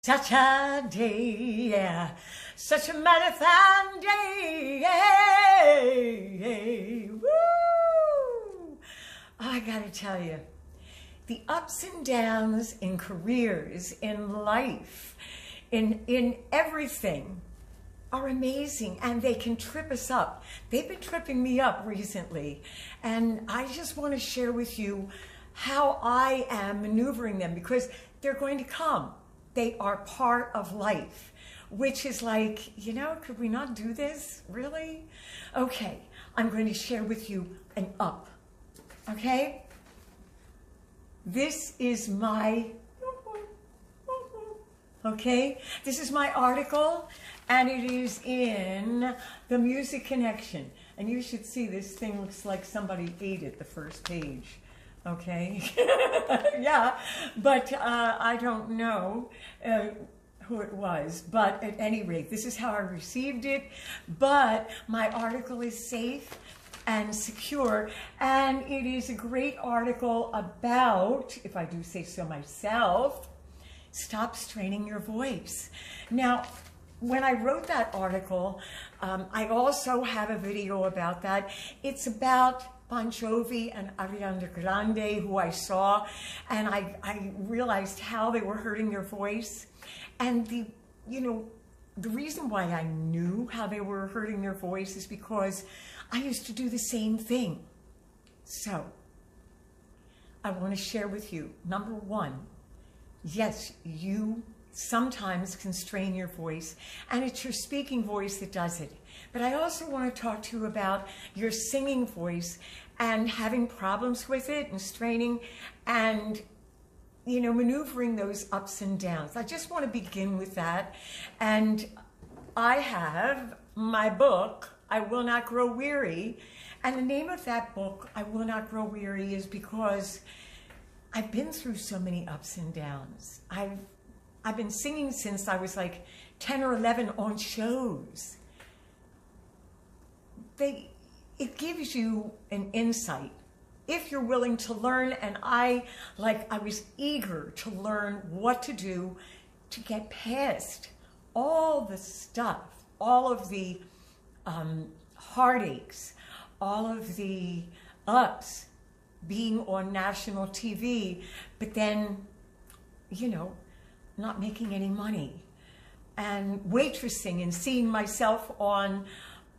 Such a day, yeah. Such a marathon day, yeah. Woo! I gotta tell you, the ups and downs in careers, in life, in everything are amazing, and they can trip us up. They've been tripping me up recently, and I just want to share with you how I am maneuvering them, because they're going to come. They are part of life, which is like, could we not do this? Really? Okay, I'm going to share with you an up, okay? This is my, okay? This is my article, and it is in the Music Connection. And you should see, this thing looks like somebody ate it, the first page. Okay, yeah, but I don't know who it was, but at any rate, this is how I received it. But my article is safe and secure, and it is a great article about, if I do say so myself, stop straining your voice. Now, when I wrote that article, I also have a video about that. It's about Bon Jovi and Ariana Grande, who I saw, and I realized how they were hurting their voice. And the reason why I knew how they were hurting their voice is because I used to do the same thing. So I want to share with you, number one, yes, you sometimes constrain your voice, and it's your speaking voice that does it. But I also want to talk to you about your singing voice and having problems with it and straining and, maneuvering those ups and downs. I just want to begin with that. And I have my book, I Will Not Grow Weary. And the name of that book, I Will Not Grow Weary, is because I've been through so many ups and downs. I've been singing since I was like 10 or 11 on shows. It gives you an insight if you're willing to learn, and I was eager to learn what to do to get past all the stuff, all of the heartaches, all of the ups, being on national TV, but then, not making any money, and waitressing and seeing myself on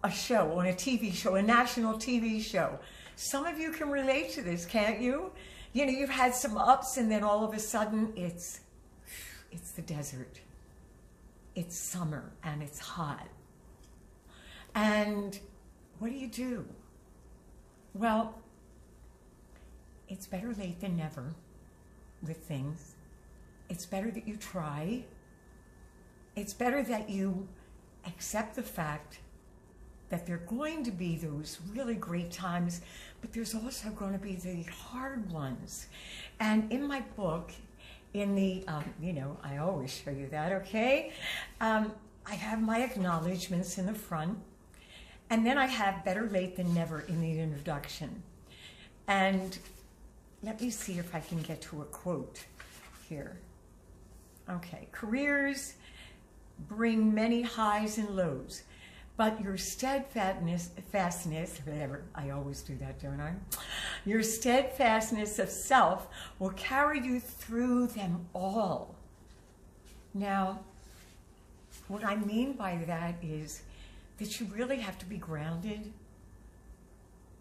a show, on a TV show, a national TV show. Some of you can relate to this, can't you? You've had some ups, and then all of a sudden it's the desert. It's summer and it's hot. And what do? Well, it's better late than never with things. It's better that you try. It's better that you accept the fact that there are going to be those really great times, but there's also going to be the hard ones. And in my book, in the, I always show you that, okay? I have my acknowledgments in the front, and then I have better late than never in the introduction. And let me see if I can get to a quote here. Okay, careers bring many highs and lows, but your steadfastness, whatever, I always do that, don't I? Your steadfastness of self will carry you through them all. Now, what I mean by that is that you really have to be grounded.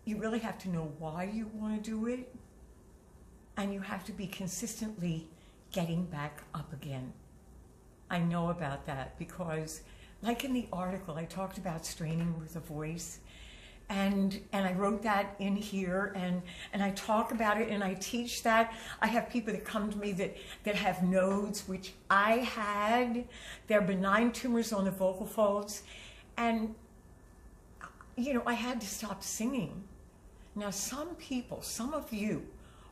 You really have to know why you want to do it. And you have to be consistently getting back up again. I know about that because, like in the article, I talked about straining with the voice, and I wrote that in here, and I talk about it, and I teach that. I have people that come to me that have nodes, which I had. They're benign tumors on the vocal folds, and I had to stop singing. Now, some people, some of you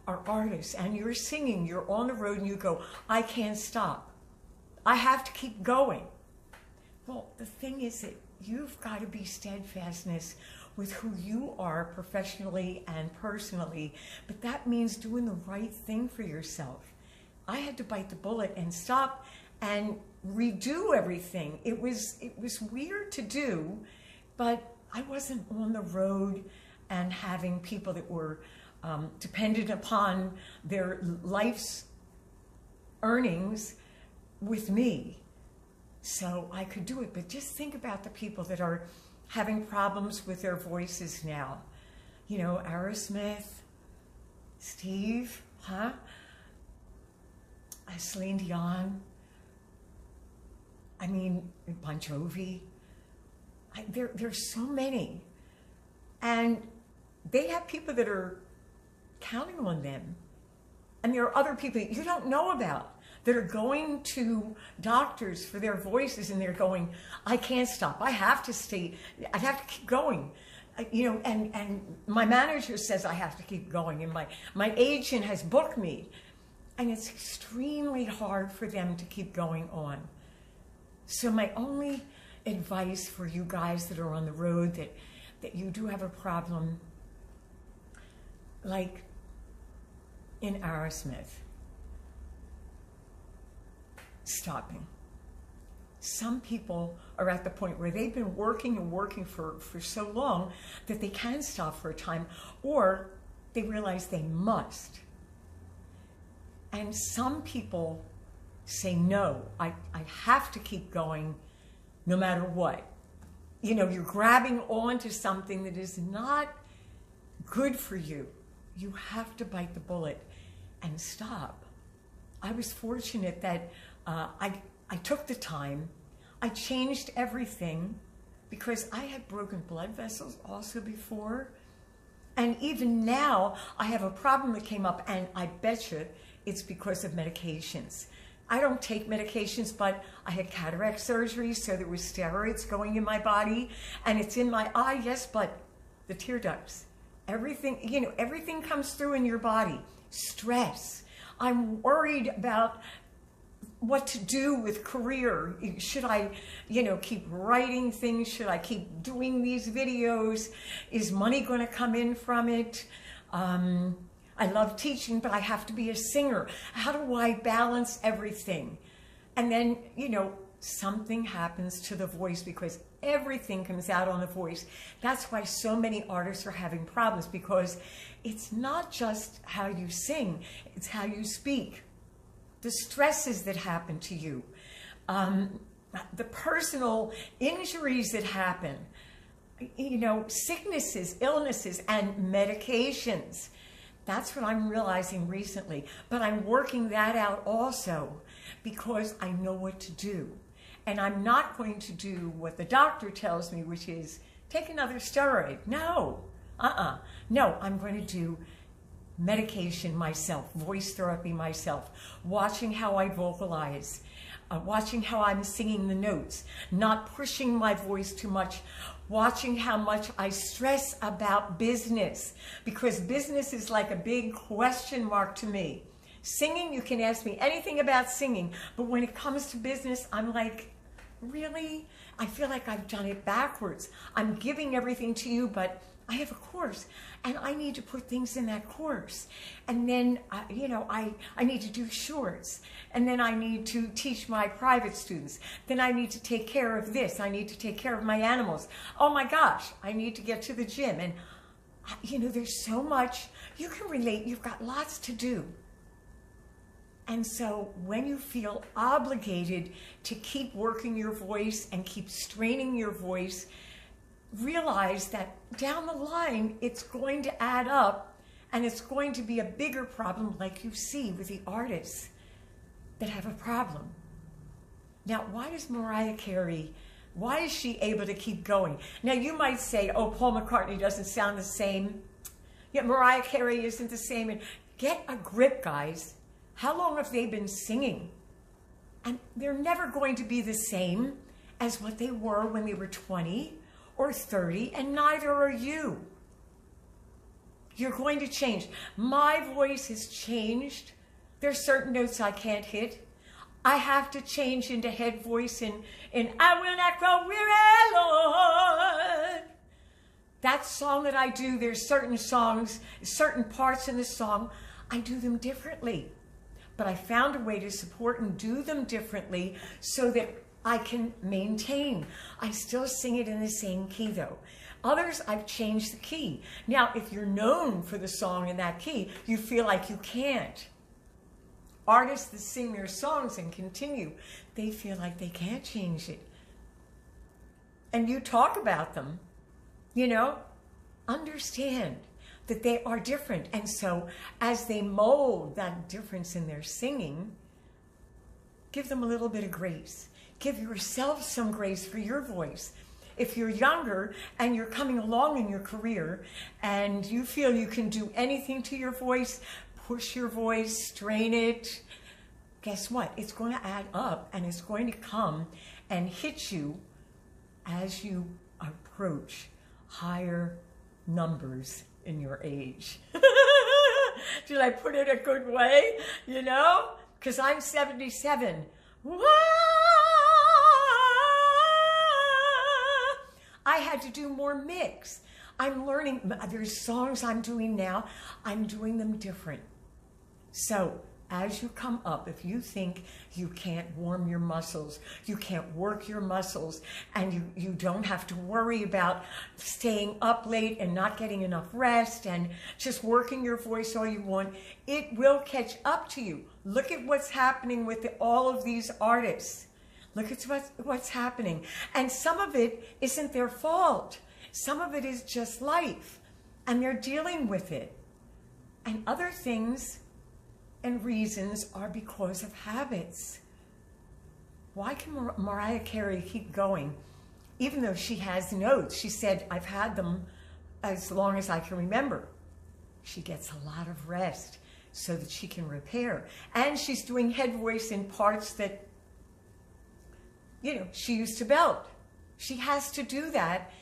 are artists, and you're singing, you're on the road, and you go, I can't stop. I have to keep going. Well, the thing is that you've got to be steadfastness with who you are professionally and personally, but that means doing the right thing for yourself. I had to bite the bullet and stop and redo everything. It was weird to do, but I wasn't on the road and having people that were dependent upon their life's earnings with me. So I could do it. But just think about the people that are having problems with their voices now. You know, Aerosmith, Steve, Celine Dion, I mean, Bon Jovi. There's so many. And they have people that are counting on them. And there are other people that you don't know about that are going to doctors for their voices, and they're going, I can't stop. I have to stay. I have to keep going. You know, and my manager says I have to keep going, and my agent has booked me. And it's extremely hard for them to keep going on. So my only advice for you guys that are on the road, that you do have a problem, like in Aerosmith, stopping. Some people are at the point where they've been working and working for so long that they can stop for a time, or they realize they must. And some people say, no, I have to keep going no matter what. You know, you're grabbing onto something that is not good for you. You have to bite the bullet and stop. I was fortunate that I took the time. I changed everything because I had broken blood vessels also before. And even now, I have a problem that came up, and I bet you it's because of medications. I don't take medications, but I had cataract surgery, so there was steroids going in my body, and it's in my eye, yes, but the tear ducts, everything, you know, everything comes through in your body. Stress. I'm worried about what to do with career. Should I, you know, keep writing things? Should I keep doing these videos? Is money going to come in from it? I love teaching, but I have to be a singer. How do I balance everything? And then, you know, something happens to the voice, because everything comes out on the voice. That's why so many artists are having problems, because it's not just how you sing, it's how you speak. The stresses that happen to you, the personal injuries that happen, you know, sicknesses, illnesses, and medications. That's what I'm realizing recently. But I'm working that out also because I know what to do. And I'm not going to do what the doctor tells me, which is take another steroid. No, no, I'm going to do medication myself, voice therapy myself, watching how I vocalize, watching how I'm singing the notes, not pushing my voice too much, watching how much I stress about business, because business is like a big question mark to me. Singing, you can ask me anything about singing, but when it comes to business, I'm like, really? I feel like I've done it backwards. I'm giving everything to you, but I have a course, and I need to put things in that course. And then, you know, I need to do shorts. And then I need to teach my private students. Then I need to take care of this. I need to take care of my animals. Oh my gosh, I need to get to the gym. And, you know, there's so much. You can relate. You've got lots to do. And so when you feel obligated to keep working your voice and keep straining your voice, realize that down the line, it's going to add up, and it's going to be a bigger problem, like you see with the artists that have a problem. Now, why does Mariah Carey, why is she able to keep going? Now, you might say, oh, Paul McCartney doesn't sound the same. Yet Mariah Carey isn't the same. And get a grip, guys. How long have they been singing? And they're never going to be the same as what they were when they were 20 or 30, and neither are you. You're going to change. My voice has changed. There's certain notes I can't hit. I have to change into head voice in I Will Not Grow Weary, Lord. That song that I do, there's certain songs, certain parts in the song, I do them differently. but I found a way to support and do them differently so that I can maintain. I still sing it in the same key though. Others, I've changed the key. Now, if you're known for the song in that key, you feel like you can't. Artists that sing their songs and continue, they feel like they can't change it. And you talk about them, you know, understand that they are different. And so as they mold that difference in their singing, give them a little bit of grace. Give yourself some grace for your voice. If you're younger and you're coming along in your career and you feel you can do anything to your voice, push your voice, strain it, guess what? It's going to add up and it's going to come and hit you as you approach higher numbers in your age. Did I put it a good way? You know? Because I'm 77. Whoa! I had to do more mix. I'm learning. There's songs I'm doing now. I'm doing them different. So as you come up, if you think you can't warm your muscles, you can't work your muscles, and you don't have to worry about staying up late and not getting enough rest and just working your voice all you want, it will catch up to you. Look at what's happening with all of these artists. Look at what's happening. And some of it isn't their fault. Some of it is just life. And they're dealing with it. And other things and reasons are because of habits. Why can Mariah Carey keep going? Even though she has notes, she said, I've had them as long as I can remember. She gets a lot of rest so that she can repair. And she's doing head voice in parts that, you know, she used to belt. She has to do that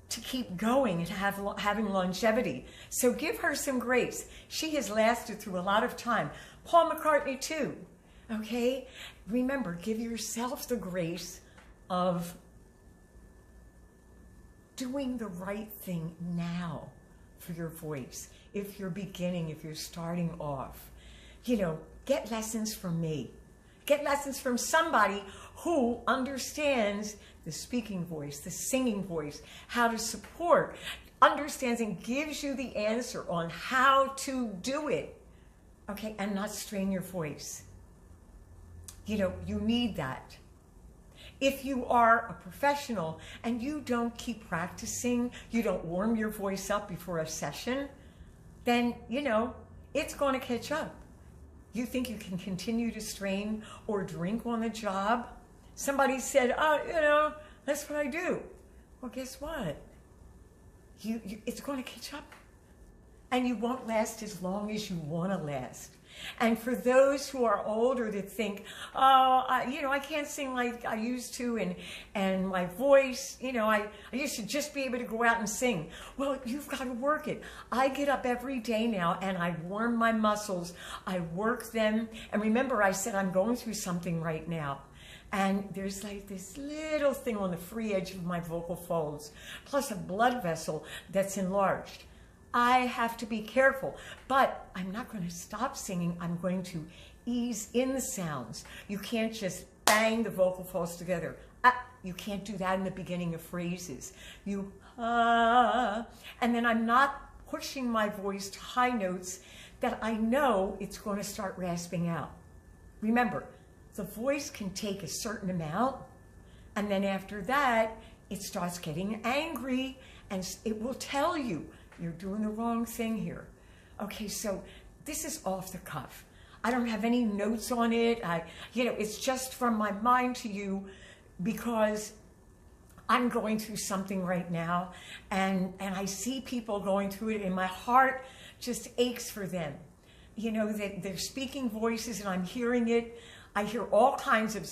to keep going and having longevity. So give her some grace. She has lasted through a lot of time. Paul McCartney too, okay? Remember, give yourself the grace of doing the right thing now for your voice. If you're beginning, if you're starting off, you know, get lessons from me. Get lessons from somebody who understands the speaking voice, the singing voice, how to support, understands and gives you the answer on how to do it, okay, and not strain your voice. You know, you need that. If you are a professional and you don't keep practicing, you don't warm your voice up before a session, then, you know, it's going to catch up. You think you can continue to strain or drink on the job? Somebody said, oh, you know, that's what I do. Well, guess what? It's going to catch up. And you won't last as long as you want to last. And for those who are older that think, oh, you know, I can't sing like I used to, and my voice, you know, I used to just be able to go out and sing. Well, you've got to work it. I get up every day now and I warm my muscles. I work them. And remember, I said I'm going through something right now. And there's like this little thing on the free edge of my vocal folds, plus a blood vessel that's enlarged. I have to be careful, but I'm not going to stop singing. I'm going to ease in the sounds. You can't just bang the vocal folds together. You can't do that in the beginning of phrases. And then I'm not pushing my voice to high notes that I know it's going to start rasping out. Remember, the voice can take a certain amount, and then after that, it starts getting angry, and it will tell you, you're doing the wrong thing here. Okay, so this is off the cuff. I don't have any notes on it. You know, it's just from my mind to you because I'm going through something right now, and I see people going through it, and my heart just aches for them. You know, that they're speaking voices, and I'm hearing it. I hear all kinds of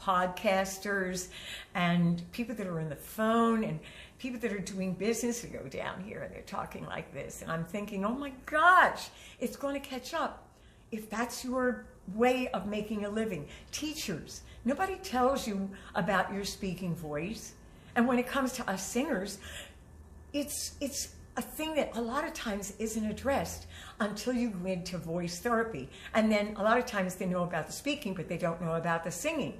podcasters and people that are on the phone and people that are doing business who go down here and they're talking like this. And I'm thinking, oh my gosh, it's going to catch up. If that's your way of making a living. Teachers, nobody tells you about your speaking voice. And when it comes to us singers, it's a thing that a lot of times isn't addressed until you go into voice therapy. And then a lot of times they know about the speaking, but they don't know about the singing,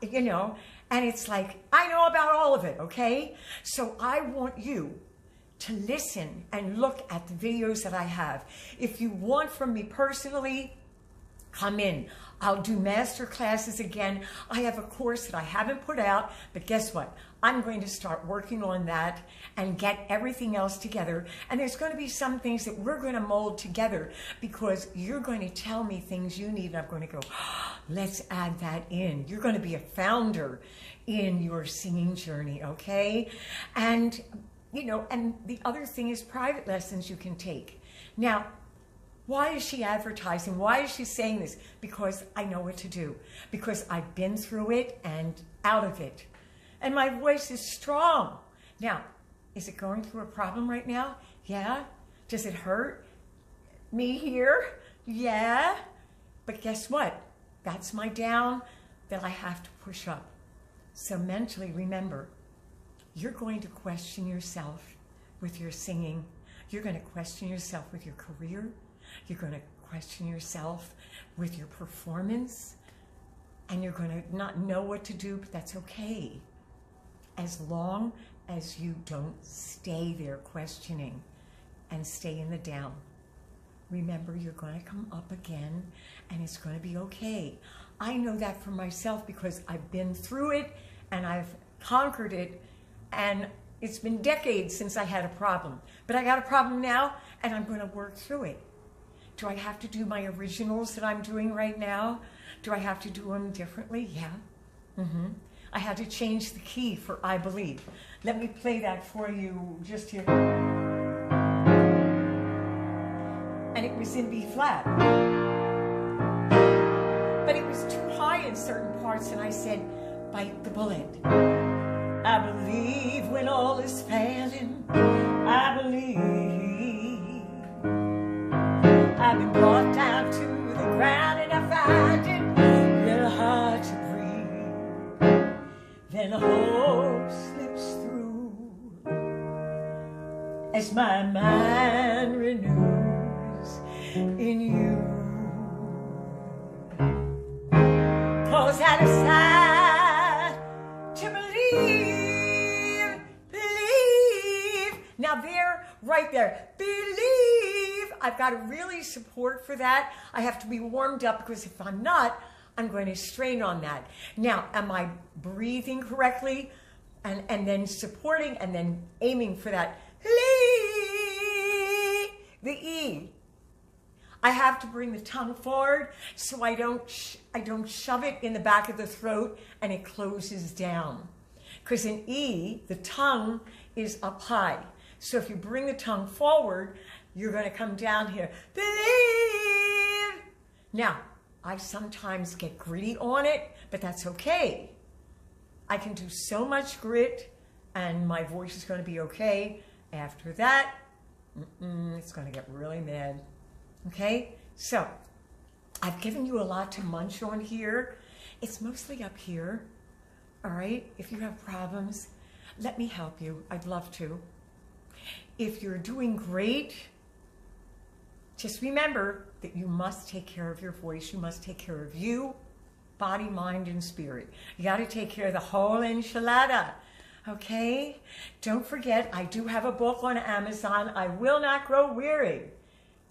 you know? And it's like, I know about all of it, okay? So I want you to listen and look at the videos that I have. If you want from me personally, come in. I'll do master classes again. I have a course that I haven't put out, but guess what? I'm going to start working on that and get everything else together. And there's going to be some things that we're going to mold together because you're going to tell me things you need. And I'm going to go, oh, let's add that in. You're going to be a founder in your singing journey, okay? And, you know, and the other thing is private lessons you can take. Now, why is she advertising? Why is she saying this? Because I know what to do. Because I've been through it and out of it. And my voice is strong. Now, is it going through a problem right now? Yeah. Does it hurt me here? Yeah. But guess what? That's my down that I have to push up. So mentally, remember, you're going to question yourself with your singing. You're going to question yourself with your career. You're going to question yourself with your performance, and you're going to not know what to do, but that's okay. As long as you don't stay there questioning and stay in the down. Remember, you're going to come up again, and it's going to be okay. I know that for myself because I've been through it, and I've conquered it, and it's been decades since I had a problem. But I got a problem now, and I'm going to work through it. Do I have to do my originals that I'm doing right now? Do I have to do them differently? Yeah. I had to change the key for I Believe. Let me play that for you just here. And it was in B flat. But it was too high in certain parts, and I said, bite the bullet. I believe when all is failing, I believe. I've been brought down to the ground and I find it a little hard to breathe. Then hope slips through as my mind renews in you. 'Cause I decide to believe. Now there, right there, believe. I've got to really support for that. I have to be warmed up because if I'm not, I'm going to strain on that. Now, am I breathing correctly? And then supporting and then aiming for that. The E. I have to bring the tongue forward so I don't shove it in the back of the throat and it closes down. Because in E, the tongue is up high. So if you bring the tongue forward, you're going to come down here. Believe. Now, I sometimes get gritty on it, but that's okay. I can do so much grit, and my voice is going to be okay. After that, it's going to get really mad. Okay? So, I've given you a lot to munch on here. It's mostly up here. All right? If you have problems, let me help you. I'd love to. If you're doing great, just remember that you must take care of your voice. You must take care of you, body, mind, and spirit. You got to take care of the whole enchilada, okay? Don't forget, I do have a book on Amazon, I Will Not Grow Weary.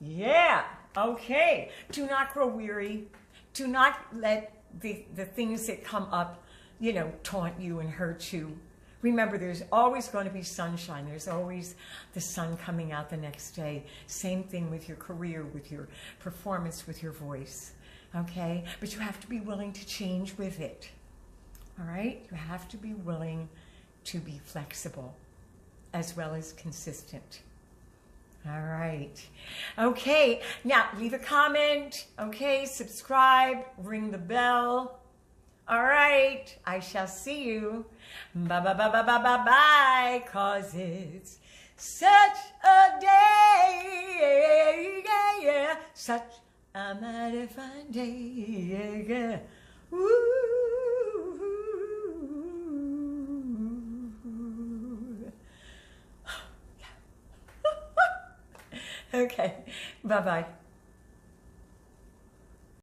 Yeah, okay. Do not grow weary. Do not let the things that come up, you know, taunt you and hurt you. Remember, there's always going to be sunshine. There's always the sun coming out the next day. Same thing with your career, with your performance, with your voice. Okay? But you have to be willing to change with it. All right? You have to be willing to be flexible as well as consistent. All right. Okay. Now, leave a comment. Okay? Subscribe. Ring the bell. All right, I shall see you. Bye, bye, bye, bye, bye, bye, bye, 'cause it's such a day, yeah, yeah, such a mighty fine day, yeah, yeah. Ooh. Yeah. Okay. Bye-bye.